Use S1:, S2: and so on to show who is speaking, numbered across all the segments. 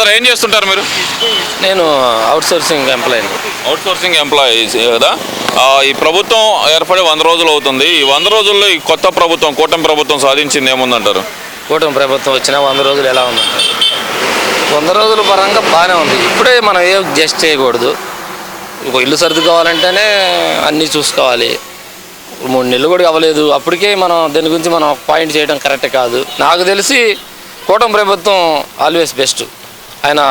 S1: Brother ఏం చేస్తుంటారు మీరు?
S2: నేను అవుట్సోర్సింగ్
S1: ఎంప్లాయీస్ కదా. ఈ ప్రభుత్వం ఏర్పడి 100 రోజులు అవుతుంది. ఈ 100 రోజుల్లో ఈ కొత్త ప్రభుత్వం, కూటమి ప్రభుత్వం సాధించింది ఏముందంటారు?
S2: కూటమి ప్రభుత్వం వచ్చిన 100 రోజులు ఎలా ఉందంటారు? 100 రోజుల పరంగా బాగానే ఉంది. ఇప్పుడే మనం ఏ జస్ట్ చేయకూడదు. ఒక ఇల్లు సర్దుకోవాలంటేనే అన్నీ చూసుకోవాలి. 3 నెలలు కూడా అవ్వలేదు, అప్పటికే మనం దాని గురించి మనం పాయింట్ చేయడం కరెక్ట్ కాదు. నాకు తెలిసి కూటమి ప్రభుత్వం ఆల్వేస్ బెస్ట్. ఆయన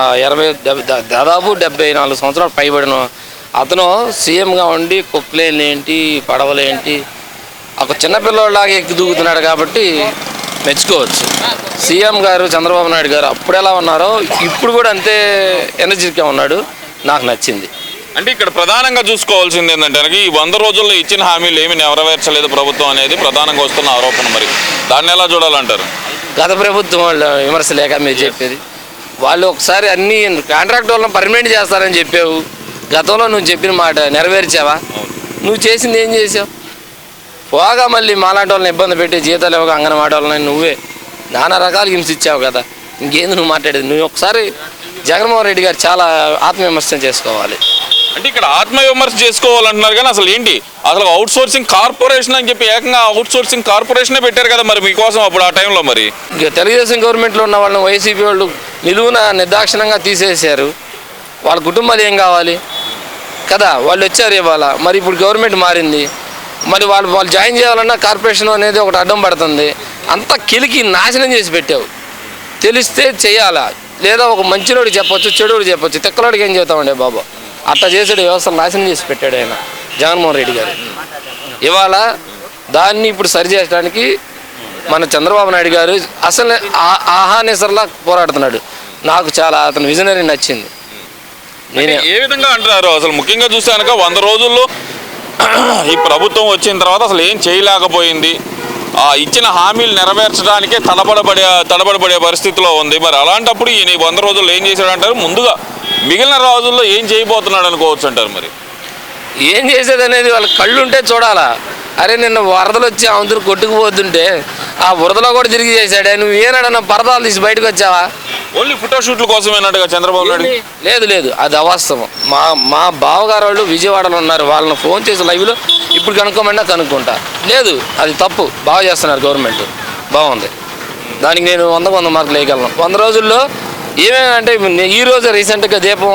S2: దాదాపు 74 సంవత్సరాలు పైబడిన అతను సీఎంగా ఉండి కుక్లేలు ఏంటి, పడవలేంటి, ఒక చిన్నపిల్లలాగా ఎక్కి దూకుతున్నాడు కాబట్టి మెచ్చుకోవచ్చు. సీఎం గారు చంద్రబాబు నాయుడు గారు అప్పుడు ఎలా ఉన్నారో ఇప్పుడు కూడా అంతే ఎనర్జీగా ఉన్నాడు. నాకు నచ్చింది.
S1: అంటే ఇక్కడ ప్రధానంగా చూసుకోవాల్సింది ఏంటంటే ఈ 100 రోజుల్లో ఇచ్చిన హామీలు ఏమి నెరవేర్చలేదు ప్రభుత్వం అనేది ప్రధానంగా వస్తున్న ఆరోపణ. మరి దాన్ని ఎలా చూడాలంటారు?
S2: గత ప్రభుత్వం వాళ్ళు విమర్శ లేక మీరు చెప్పేది, వాళ్ళు ఒకసారి అన్ని కాంట్రాక్ట్ వాళ్ళని పర్మనెంట్ చేస్తారని చెప్పావు. గతంలో నువ్వు చెప్పిన మాట నెరవేర్చావా? నువ్వు చేసింది ఏం చేసావు? పోగా మళ్ళీ మాలాంటి వాళ్ళని ఇబ్బంది పెట్టి జీతాలు ఇవ్వక అంగనవాడి వాళ్ళని నువ్వే నానా రకాలు హింసించావు కదా. ఇంకేంది నువ్వు మాట్లాడేది? నువ్వు ఒకసారి జగన్మోహన్ రెడ్డి గారు చాలా ఆత్మవిమర్శనం చేసుకోవాలి.
S1: అంటే ఇక్కడ ఆత్మవిమర్శ చేసుకోవాలంటున్నారు కానీ అసలు ఏంటి, అసలు అవుట్సోర్సింగ్ కార్పొరేషన్ అని చెప్పి ఏకంగా అవుట్సోర్సింగ్ కార్పొరేషనే పెట్టారు కదా మరి మీకోసం అప్పుడు ఆ టైంలో. మరి
S2: తెలుగుదేశం గవర్నమెంట్లో ఉన్న వాళ్ళని వైసీపీ వాళ్ళు నిలువున నిర్దాక్షిణంగా తీసేశారు. వాళ్ళ కుటుంబాలు ఏం కావాలి కదా, వాళ్ళు వచ్చారు ఇవాళ. మరి ఇప్పుడు గవర్నమెంట్ మారింది, మరి వాళ్ళు జాయిన్ చేయాలన్నా కార్పొరేషన్ అనేది ఒకటి అడ్డం పడుతుంది. అంతా కిలికి నాశనం చేసి పెట్టావు. తెలిస్తే చేయాలా, లేదా ఒక మంచినోడికి చెప్పొచ్చు, చెడుడికి చెప్పొచ్చు, తిక్కలోడికి ఏం చెబుతామండి బాబు. అట్లా చేసాడు, వ్యవస్థను నాశనం చేసి పెట్టాడు ఆయన జగన్మోహన్ రెడ్డి గారు. ఇవాళ దాన్ని ఇప్పుడు సరిచేయడానికి మన చంద్రబాబు నాయుడు గారు అసలు ఆహానేసరిలా పోరాడుతున్నాడు. నాకు చాలా అతను విజనరీ నచ్చింది.
S1: నేను ఏ విధంగా అంటున్నారు అసలు ముఖ్యంగా చూస్తే కనుక 100 రోజుల్లో ఈ ప్రభుత్వం వచ్చిన తర్వాత అసలు ఏం చేయలేకపోయింది, ఇచ్చిన హామీలు నెరవేర్చడానికే తడబడబడే పరిస్థితిలో ఉంది. మరి అలాంటప్పుడు ఈయన 100 రోజుల్లో ఏం చేశాడంటారు? ముందుగా మిగిలిన రోజుల్లో ఏం చేయబోతున్నాడు అనుకోవచ్చు అంటారు? మరి
S2: ఏం చేసేది అనేది వాళ్ళ కళ్ళుంటే చూడాలా. అరే నిన్న వరదలు వచ్చి అందరూ కొట్టుకుపోతుంటే ఆ వరదలో కూడా తిరిగి చేశాడే. నువ్వు ఏనాడన్నా పరదాలు తీసి బయటకు వచ్చావా?
S1: ఓన్లీ ఫోటోషూట్ల కోసమేనట్టుగా చంద్రబాబు నాయుడు.
S2: లేదు అది అవాస్తవం. మా బావగారు వాళ్ళు విజయవాడలో ఉన్నారు, వాళ్ళని ఫోన్ చేసి లైవ్లో ఇప్పుడు కనుక్కోమన్నా కనుక్కుంటా. లేదు, అది తప్పు. బాగా చేస్తున్నారు గవర్నమెంట్, బాగుంది. దానికి నేను 100 మార్కులు వేయగలను. 100 రోజుల్లో ఏమేమంటే ఈ రోజు రీసెంట్గా దీపం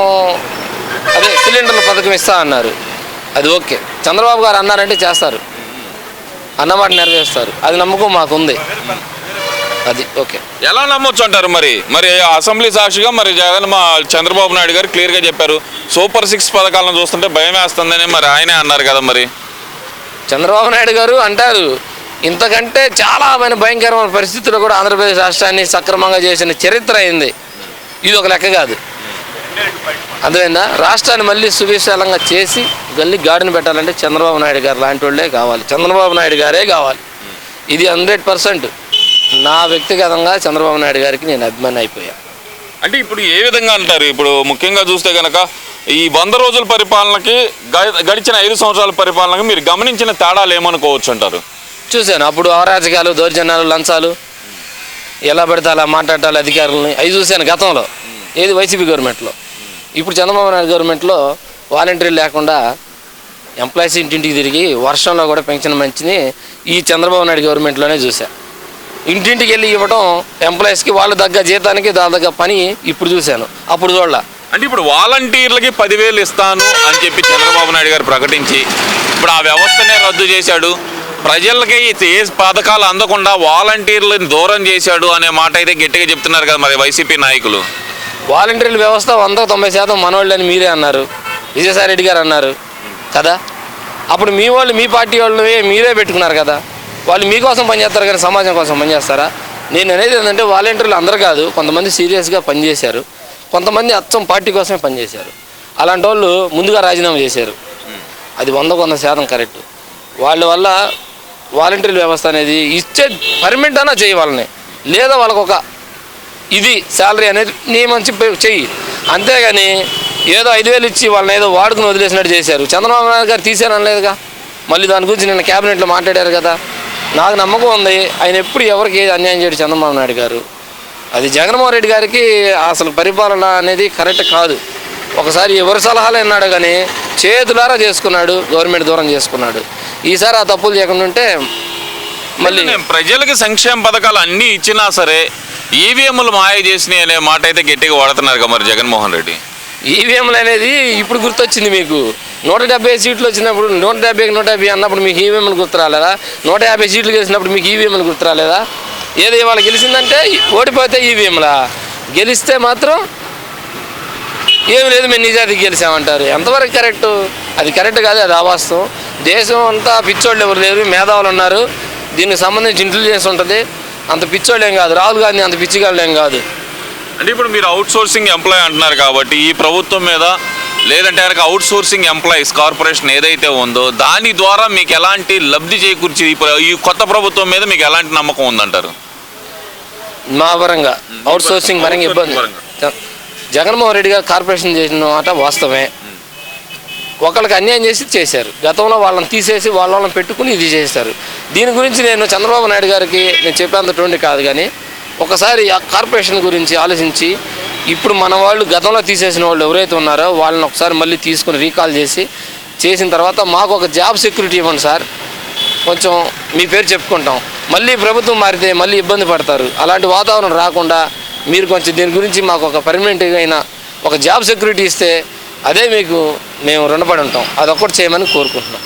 S2: అదే సిలిండర్ల పథకం ఇస్తా అన్నారు. అది ఓకే. చంద్రబాబు గారు అన్నారంటే చేస్తారు, అన్నమాట నెరవేరుస్తారు. అది నమ్మకం మాకుంది. అది ఓకే.
S1: ఎలా నమ్మొచ్చు అంటారు? మరి అసెంబ్లీ సాక్షిగా మరి చంద్రబాబు నాయుడు గారు క్లియర్గా చెప్పారు, సూపర్ 6 పథకాలను చూస్తుంటే భయం వేస్తుందని మరి ఆయనే అన్నారు కదా. మరి
S2: చంద్రబాబు నాయుడు గారు అంటారు, ఇంతకంటే చాలా భయంకరమైన పరిస్థితుల్లో కూడా ఆంధ్రప్రదేశ్ రాష్ట్రాన్ని సక్రమంగా చేసిన చరిత్ర అయింది. ఇది ఒక లెక్క కాదు, అర్థమైందా? రాష్ట్రాన్ని మళ్ళీ సువిశాలంగా చేసి గల్లీ గాడిని పెట్టాలంటే చంద్రబాబు నాయుడు గారు లాంటి వాళ్ళే కావాలి, చంద్రబాబు నాయుడు గారే కావాలి. ఇది 100% నా వ్యక్తిగతంగా చంద్రబాబు నాయుడు గారికి నేను అభిమాని అయిపోయా.
S1: అంటే ఇప్పుడు ఏ విధంగా అంటారు? ఇప్పుడు ముఖ్యంగా చూస్తే కనుక ఈ 100 రోజుల పరిపాలనకి గడిచిన 5 సంవత్సరాల పరిపాలనకి మీరు గమనించిన తేడాలు ఏమనుకోవచ్చు అంటారు?
S2: చూశాను. అప్పుడు అరాచకాలు, దౌర్జన్యాలు, లంచాలు, ఎలా పడితే అలా మాట్లాడాలి అధికారులని, అవి చూశాను గతంలో. ఏది వైసీపీ గవర్నమెంట్లో. ఇప్పుడు చంద్రబాబు నాయుడు గవర్నమెంట్లో వాలంటీర్లు లేకుండా ఎంప్లాయీస్ ఇంటింటికి తిరిగి వర్షంలో కూడా పెన్షన్ మంచిని ఈ చంద్రబాబు నాయుడు గవర్నమెంట్లోనే చూసా. ఇంటింటికి వెళ్ళి ఇవ్వడం ఎంప్లాయీస్కి, వాళ్ళ దగ్గర జీతానికి దాని దగ్గర పని ఇప్పుడు చూశాను, అప్పుడు చూడాల.
S1: అంటే ఇప్పుడు వాలంటీర్లకి 10,000 ఇస్తాను అని చెప్పి చంద్రబాబు నాయుడు గారు ప్రకటించి ఇప్పుడు ఆ వ్యవస్థనే రద్దు చేశాడు. ప్రజలకి ఏ పథకాలు అందకుండా వాలంటీర్లను దూరం చేశాడు అనే మాట అయితే గట్టిగా చెప్తున్నారు కదా మరి వైసీపీ నాయకులు.
S2: వాలంటీర్ల వ్యవస్థ 190% మనోళ్ళని మీరే అన్నారు, విజయసాయి రెడ్డి గారు అన్నారు కదా. అప్పుడు మీ వాళ్ళు, మీ పార్టీ వాళ్ళు మీరే పెట్టుకున్నారు కదా. వాళ్ళు మీకోసం పనిచేస్తారు కానీ సమాజం కోసం పనిచేస్తారా? నేను అనేది ఏంటంటే వాలంటీర్లు అందరూ కాదు, కొంతమంది సీరియస్గా పనిచేశారు, కొంతమంది అచ్చం పార్టీ కోసమే పనిచేశారు. అలాంటి వాళ్ళు ముందుగా రాజీనామా చేశారు. అది 100% కరెక్ట్. వాళ్ళ వల్ల వాలంటీర్ వ్యవస్థ అనేది ఇచ్చే పర్మనెంట్ అన్నా చేయి వాళ్ళని, లేదా వాళ్ళకు ఒక ఇది శాలరీ అనేది నియమించి చెయ్యి. అంతేగాని ఏదో 5,000 ఇచ్చి వాళ్ళని ఏదో వాడుకుని వదిలేసినట్టు చేశారు. చంద్రబాబు నాయుడు గారు తీసారనలేదుగా, మళ్ళీ దాని గురించి నిన్న క్యాబినెట్లో మాట్లాడారు కదా. నాకు నమ్మకం ఉంది, ఆయన ఎప్పుడు ఎవరికి ఏది అన్యాయం చేయడు చంద్రబాబు నాయుడు గారు. అది జగన్మోహన్ రెడ్డి గారికి అసలు పరిపాలన అనేది కరెక్ట్ కాదు. ఒకసారి ఎవరి సలహాలు విన్నాడు కానీ చేతులారా చేసుకున్నాడు, గవర్నమెంట్ దూరం చేసుకున్నాడు. ఈసారి ఆ తప్పులు చేయకుండా ఉంటే మళ్ళీ
S1: ప్రజలకి సంక్షేమ పథకాలు అన్నీ ఇచ్చినా సరే ఈవీఎంలు మాయ చేసినాయి అనే మాట అయితే గట్టిగా వాడుతున్నారు కదా మరి జగన్మోహన్ రెడ్డి.
S2: ఈవీఎంలు అనేది ఇప్పుడు గుర్తొచ్చింది మీకు. 170 సీట్లు వచ్చినప్పుడు 170కి 150 అన్నప్పుడు మీకు ఈవీఎంలు గుర్తు రాలేదా? 150 సీట్లు గెలిచినప్పుడు మీకు ఈవీఎంలు గుర్తు రాలేదా? ఏదో ఇవాళ గెలిచిందంటే ఓడిపోతే ఈవీఎంలా, గెలిస్తే మాత్రం ఏమి లేదు మేము నిజానికి గెలిచామంటారు. ఎంతవరకు కరెక్టు? అది కరెక్ట్ కాదు, అది అవాస్తవం. దేశం అంతా పిచ్చోళ్ళు ఎవరు లేరు, మేధావులు ఉన్నారు. దీనికి సంబంధించి ఇంటెలిజెన్స్ ఉంటుంది. అంత పిచ్చోళ్ళు ఏం కాదు, రాహుల్ గాంధీ అంత పిచ్చిగాళ్ళు ఏం కాదు.
S1: అంటే ఇప్పుడు మీరు అవుట్ సోర్సింగ్ ఎంప్లాయ్ అంటున్నారు కాబట్టి ఈ ప్రభుత్వం మీద లేదంటే కనుక అవుట్ సోర్సింగ్ ఎంప్లాయీస్ కార్పొరేషన్ ఏదైతే ఉందో దాని ద్వారా మీకు ఎలాంటి లబ్ధి చేకూర్చి ఈ కొత్త ప్రభుత్వం మీద మీకు ఎలాంటి నమ్మకం ఉందంటారు?
S2: మా పరంగా అవుట్ సోర్సింగ్ పరంగా ఇబ్బంది. జగన్మోహన్ రెడ్డి గారు కార్పొరేషన్ చేసిన మాట వాస్తవమే. ఒకళ్ళకి అన్యాయం చేశారు. గతంలో వాళ్ళని తీసేసి వాళ్ళని పెట్టుకుని ఇది చేశారు. దీని గురించి నేను చంద్రబాబు నాయుడు గారికి నేను చెప్పేంతటువంటి కాదు, కానీ ఒకసారి ఆ కార్పొరేషన్ గురించి ఆలోచించి ఇప్పుడు మన వాళ్ళు గతంలో తీసేసిన వాళ్ళు ఎవరైతే ఉన్నారో వాళ్ళని ఒకసారి మళ్ళీ తీసుకుని రీకాల్ చేసిన తర్వాత మాకు ఒక జాబ్ సెక్యూరిటీ ఇవ్వండి సార్, కొంచెం మీ పేరు చెప్పుకుంటాం. మళ్ళీ ప్రభుత్వం మారితే మళ్ళీ ఇబ్బంది పడతారు. అలాంటి వాతావరణం రాకుండా మీరు కొంచెం దీని గురించి మాకు ఒక పర్మనెంట్గా అయినా ఒక జాబ్ సెక్యూరిటీ ఇస్తే అదే మీకు మేము రుణపడి ఉంటాం. అదొక్కటి చేయమని కోరుకుంటున్నాం.